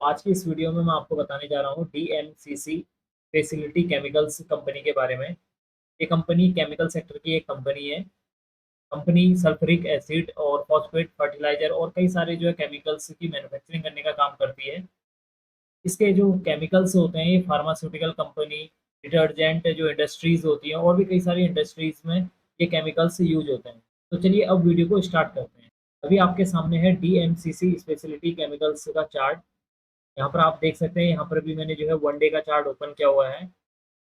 आज की इस वीडियो में मैं आपको बताने जा रहा हूँ डीएमसीसी फैसिलिटी केमिकल्स कंपनी के बारे में। ये कंपनी केमिकल सेक्टर की एक कंपनी है। कंपनी सल्फ्यूरिक एसिड और फॉस्फेट फर्टिलाइजर और कई सारे जो है केमिकल्स की मैन्युफैक्चरिंग करने का काम करती है। इसके जो केमिकल्स होते हैं ये फार्मास्यूटिकल कंपनी, डिटर्जेंट जो इंडस्ट्रीज होती हैं और भी कई सारी इंडस्ट्रीज में ये केमिकल्स यूज होते हैं। तो चलिए अब वीडियो को स्टार्ट करते हैं। अभी आपके सामने है डीएमसीसी स्पेशलिटी केमिकल्स का चार्ट। यहाँ पर आप देख सकते हैं, यहाँ पर भी मैंने जो है वन डे का चार्ट ओपन किया हुआ है।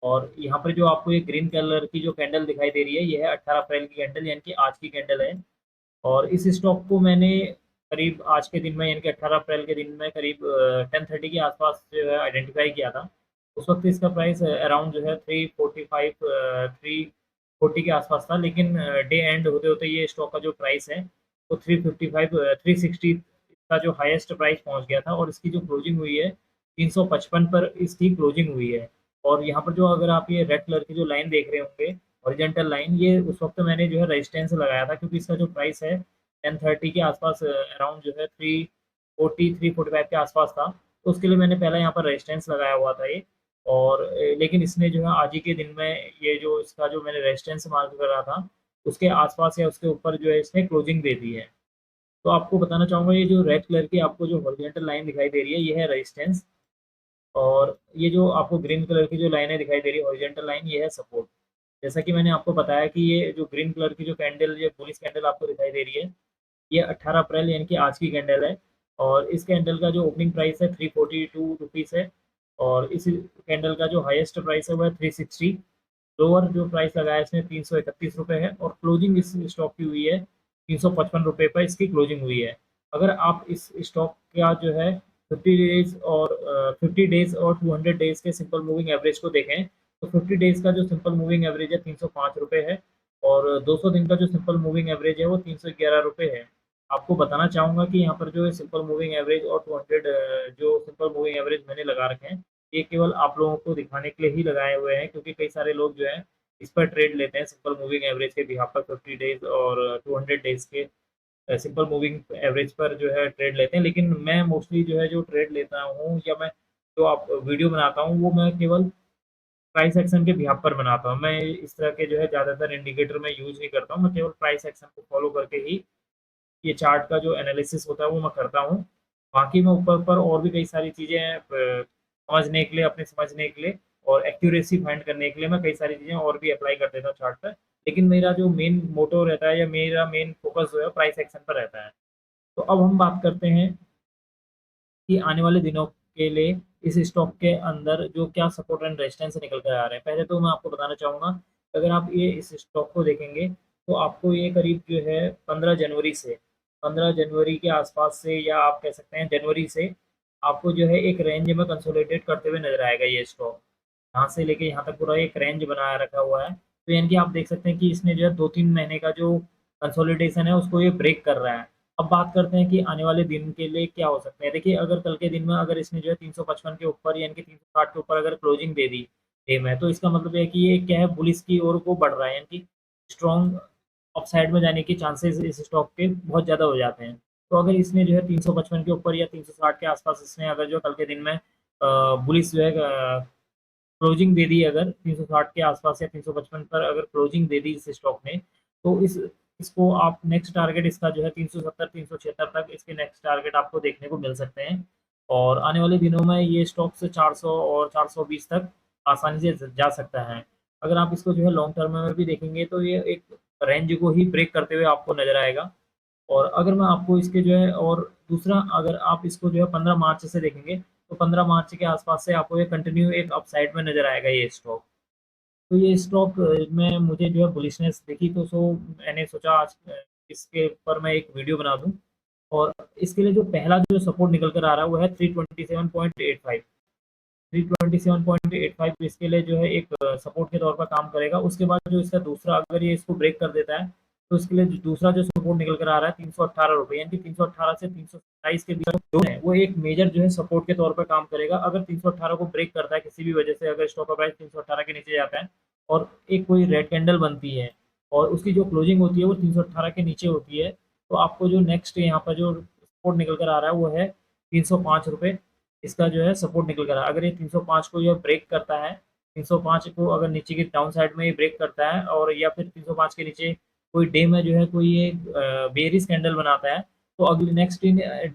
और यहाँ पर जो आपको ये ग्रीन कलर की जो कैंडल दिखाई दे रही है ये है 18 अप्रैल की कैंडल, यानी कि आज की कैंडल है। और इस स्टॉक को मैंने करीब आज के दिन में यानी कि 18 अप्रैल के दिन में करीब 10:30 के आसपास जो है आइडेंटिफाई किया था। उस वक्त इसका प्राइस अराउंड जो है 345 340 के आसपास था, लेकिन डे एंड होते होते ये स्टॉक का जो प्राइस है वो 355 360 का जो हाईएस्ट प्राइस पहुंच गया था। और इसकी जो क्लोजिंग हुई है 355 पर इसकी क्लोजिंग हुई है। और यहाँ पर जो अगर आप ये रेड कलर की जो लाइन देख रहे होंगे, हॉरिजॉन्टल लाइन, ये उस वक्त मैंने जो है रेजिस्टेंस लगाया था, क्योंकि इसका जो प्राइस है 10:30 के आसपास अराउंड जो है 345 के आसपास था। तो उसके लिए मैंने पहले यहाँ पर रेजिस्टेंस लगाया हुआ था ये। और लेकिन इसने जो है आज ही के दिन में ये जो इसका जो मैंने रेजिस्टेंस मार्क करा था उसके आसपास या उसके ऊपर जो है इसने क्लोजिंग दे दी है। तो आपको बताना चाहूँगा, ये जो रेड कलर की आपको जो हॉरिजॉन्टल लाइन दिखाई दे रही है ये है रेजिस्टेंस। और ये जो आपको ग्रीन कलर की जो लाइनें दिखाई दे रही है हॉरिजॉन्टल लाइन, ये है सपोर्ट। जैसा कि मैंने आपको बताया कि ये जो ग्रीन कलर की जो कैंडल, ये बुलिश कैंडल आपको दिखाई दे रही है, ये 18 अप्रैल यानी कि आज की कैंडल है। और इस कैंडल का जो ओपनिंग प्राइस है 342 रुपीज़ है। और इस कैंडल का जो हाईएस्ट प्राइस है वो है 360। लोअर जो प्राइस लगाया है इसने 331 रुपये है। और क्लोजिंग इस स्टॉक की हुई है 355 रुपये पर इसकी क्लोजिंग हुई है। अगर आप इस स्टॉक का जो है 50 डेज और 200 डेज के सिंपल मूविंग एवरेज को देखें, तो 50 डेज का जो सिंपल मूविंग एवरेज है 305 रुपये है। और 200 दिन का जो सिंपल मूविंग एवरेज है वो 311 रुपये है। आपको बताना चाहूँगा कि यहाँ पर जो है सिंपल मूविंग एवरेज और 200 जो सिंपल मूविंग एवरेज मैंने लगा रखे हैं, ये केवल आप लोगों को दिखाने के लिए ही लगाए हुए हैं, क्योंकि कई सारे लोग जो है इस पर ट्रेड लेते हैं सिंपल मूविंग एवरेज के बिहाफ पर 50 डेज और 200 डेज के सिंपल मूविंग एवरेज पर जो है ट्रेड लेते हैं। लेकिन मैं मोस्टली जो है जो ट्रेड लेता हूँ या मैं जो आप वीडियो बनाता हूँ वो मैं केवल प्राइस एक्शन के बिहाफ पर बनाता हूँ। मैं इस तरह के जो है ज़्यादातर इंडिकेटर में यूज़ नहीं करता हूँ। मैं केवल प्राइस एक्शन को फॉलो करके ही ये चार्ट का जो एनालिसिस होता है वो मैं करता हूँ। बाकी मैं ऊपर पर और भी कई सारी चीज़ें समझने के लिए, अपने समझने के लिए और एक्यूरेसी फाइंड करने के लिए मैं कई सारी चीज़ें और भी अप्लाई कर देता हूँ चार्ट पर। लेकिन मेरा जो मेन मोटो रहता है या मेरा मेन फोकस जो है प्राइस एक्शन पर रहता है। तो अब हम बात करते हैं कि आने वाले दिनों के लिए इस स्टॉक के अंदर जो क्या सपोर्ट एंड रेजिस्टेंस निकल कर आ रहे हैं। पहले तो मैं आपको बताना चाहूँगा, अगर आप ये इस स्टॉक को देखेंगे तो आपको ये करीब जो है 15 जनवरी के आसपास से, या आप कह सकते हैं जनवरी से, आपको जो है एक रेंज में कंसोलिडेट करते हुए नजर आएगा ये स्टॉक। यहाँ से लेके यहाँ तक पूरा एक रेंज बनाया रखा हुआ है। तो यानी कि आप देख सकते हैं कि इसने जो है 2-3 महीने का जो कंसोलिडेशन है उसको ये ब्रेक कर रहा है। अब बात करते हैं कि आने वाले दिन के लिए क्या हो सकता है। देखिए, अगर कल के दिन में अगर इसने जो है 355 के ऊपर यानी कि 360 के ऊपर अगर क्लोजिंग दे दी डे में, तो इसका मतलब है कि ये क्या है, बुलिश की ओर को बढ़ रहा है, यानी कि स्ट्रॉन्ग अपसाइड में जाने के चांसेस इस स्टॉक के बहुत ज़्यादा हो जाते हैं। तो अगर इसने जो है 355 के ऊपर या 360 के आसपास इसने अगर जो कल के दिन में बुलिश जो है क्लोजिंग दे दी, अगर 360 के आसपास या 355 पर अगर क्लोजिंग दे दी इस स्टॉक ने, तो इसको आप नेक्स्ट टारगेट इसका जो है 370 376 तक इसके नेक्स्ट टारगेट आपको देखने को मिल सकते हैं। और आने वाले दिनों में ये स्टॉक से 400 और 420 तक आसानी से जा सकता है। अगर आप इसको जो है लॉन्ग टर्म में भी देखेंगे तो ये एक रेंज को ही ब्रेक करते हुए आपको नजर आएगा। और अगर मैं आपको इसके जो है, और दूसरा अगर आप इसको जो है 15 मार्च से देखेंगे, तो 15 मार्च के आसपास से आपको ये कंटिन्यू एक अपसाइड में नज़र आएगा ये स्टॉक। तो ये स्टॉक में मुझे जो है बुलिशनेस दिखी, तो मैंने सोचा आज इसके ऊपर मैं एक वीडियो बना दूँ। और इसके लिए जो पहला जो सपोर्ट निकल कर आ रहा है वो है 327.85। 327.85 इसके लिए जो है एक सपोर्ट के तौर पर काम करेगा। उसके बाद जो इसका दूसरा, अगर ये इसको ब्रेक कर देता है, तो इसके लिए दूसरा जो सपोर्ट निकल कर आ रहा है 318 रुपये, यानी कि 318 से 327 के बीच जो है वो एक मेजर जो है सपोर्ट के तौर पर काम करेगा। अगर 318 को ब्रेक करता है किसी भी वजह से, अगर स्टॉक का प्राइस 318 के नीचे जाता है और एक कोई रेड कैंडल बनती है और उसकी जो क्लोजिंग होती है वो 318 के नीचे होती है, तो आपको जो नेक्स्ट यहाँ पर जो सपोर्ट निकल कर आ रहा है वो है 305 रुपये। इसका जो है सपोर्ट निकल कर अगर ये 305 को जो ब्रेक करता है, 305 को अगर नीचे की डाउन साइड में ये ब्रेक करता है और या फिर 305 के नीचे कोई डे में जो है कोई ये बेयरिश कैंडल बनाता है, तो अगले नेक्स्ट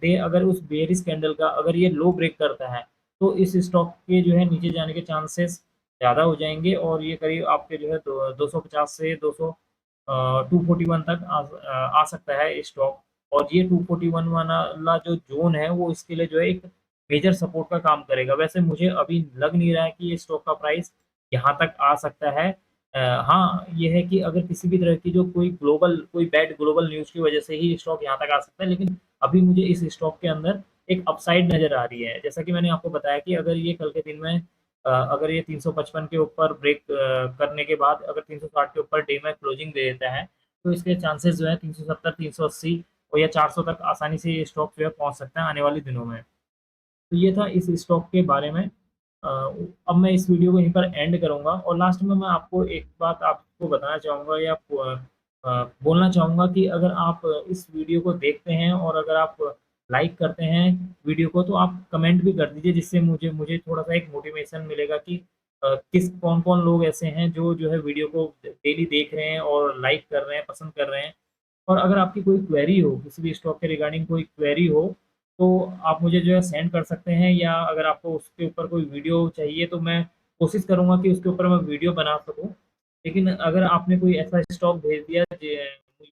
डे अगर उस बेयरिश कैंडल का अगर ये लो ब्रेक करता है, तो इस स्टॉक के जो है नीचे जाने के चांसेस ज़्यादा हो जाएंगे और ये करीब आपके जो है 250 से 241 तक आ सकता है स्टॉक। और ये 241 वाला जो जोन है वो इसके लिए जो है एक मेजर सपोर्ट का काम करेगा। वैसे मुझे अभी लग नहीं रहा है कि ये स्टॉक का प्राइस यहाँ तक आ सकता है। हाँ, ये है कि अगर किसी भी तरह की जो कोई बैड ग्लोबल न्यूज़ की वजह से ही स्टॉक यहाँ तक आ सकता है, लेकिन अभी मुझे इस स्टॉक के अंदर एक अपसाइड नज़र आ रही है। जैसा कि मैंने आपको बताया कि अगर ये कल के दिन में अगर ये 355 के ऊपर ब्रेक करने के बाद अगर 360 के ऊपर डे में क्लोजिंग दे देता है, तो इसके चांसेस जो है 370, 380 और या 400 तक आसानी से ये स्टॉक जो है पहुँच सकता है आने वाले दिनों में। तो ये था इस स्टॉक के बारे में। अब मैं इस वीडियो को यहीं पर एंड करूँगा और लास्ट में मैं आपको एक बात आपको बताना चाहूँगा या बोलना चाहूँगा कि अगर आप इस वीडियो को देखते हैं और अगर आप लाइक करते हैं वीडियो को, तो आप कमेंट भी कर दीजिए, जिससे मुझे मुझे थोड़ा-सा एक मोटिवेशन मिलेगा कि कौन-कौन लोग ऐसे हैं जो है वीडियो को डेली देख रहे हैं और लाइक कर रहे हैं, पसंद कर रहे हैं। और अगर आपकी कोई क्वेरी हो, किसी भी स्टॉक के रिगार्डिंग कोई क्वेरी हो, तो आप मुझे जो है सेंड कर सकते हैं या अगर आपको उसके ऊपर कोई वीडियो चाहिए तो मैं कोशिश करूँगा कि उसके ऊपर मैं वीडियो बना सकूँ। लेकिन अगर आपने कोई ऐसा स्टॉक भेज दिया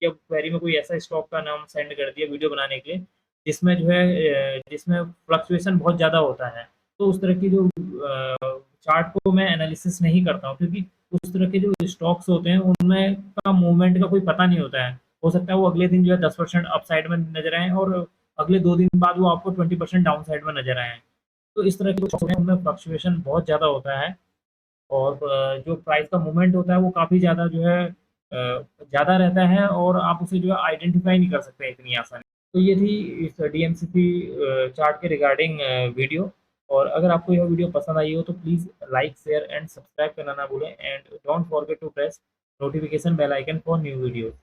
या क्वेरी में कोई ऐसा स्टॉक का नाम सेंड कर दिया वीडियो बनाने के लिए, जिसमें जो है जिसमें फ्लक्चुएशन बहुत ज़्यादा होता है, तो उस तरह की जो चार्ट को मैं एनालिसिस नहीं करता हूँ, क्योंकि उस तरह के जो स्टॉक्स होते हैं उनमें का मूवमेंट का कोई पता नहीं होता है। हो सकता है वो अगले दिन जो है 10% अपसाइड में नज़र आएँ और अगले 2 दिन बाद वो आपको 20% डाउन साइड में नज़र आएँ। तो इस तरह के जो स्टॉक हैं उनमें फ्लक्चुएशन बहुत ज़्यादा होता है और जो प्राइस का मूवमेंट होता है वो काफ़ी ज़्यादा जो है ज़्यादा रहता है और आप उसे जो है आइडेंटिफ़ाई नहीं कर सकते इतनी आसानी। तो ये थी इस डीएमसीसी चार्ट के रिगार्डिंग वीडियो। और अगर आपको यह वीडियो पसंद आई हो तो please like, share and subscribe करना ना भूलें and don't forget to press notification bell icon for new videos.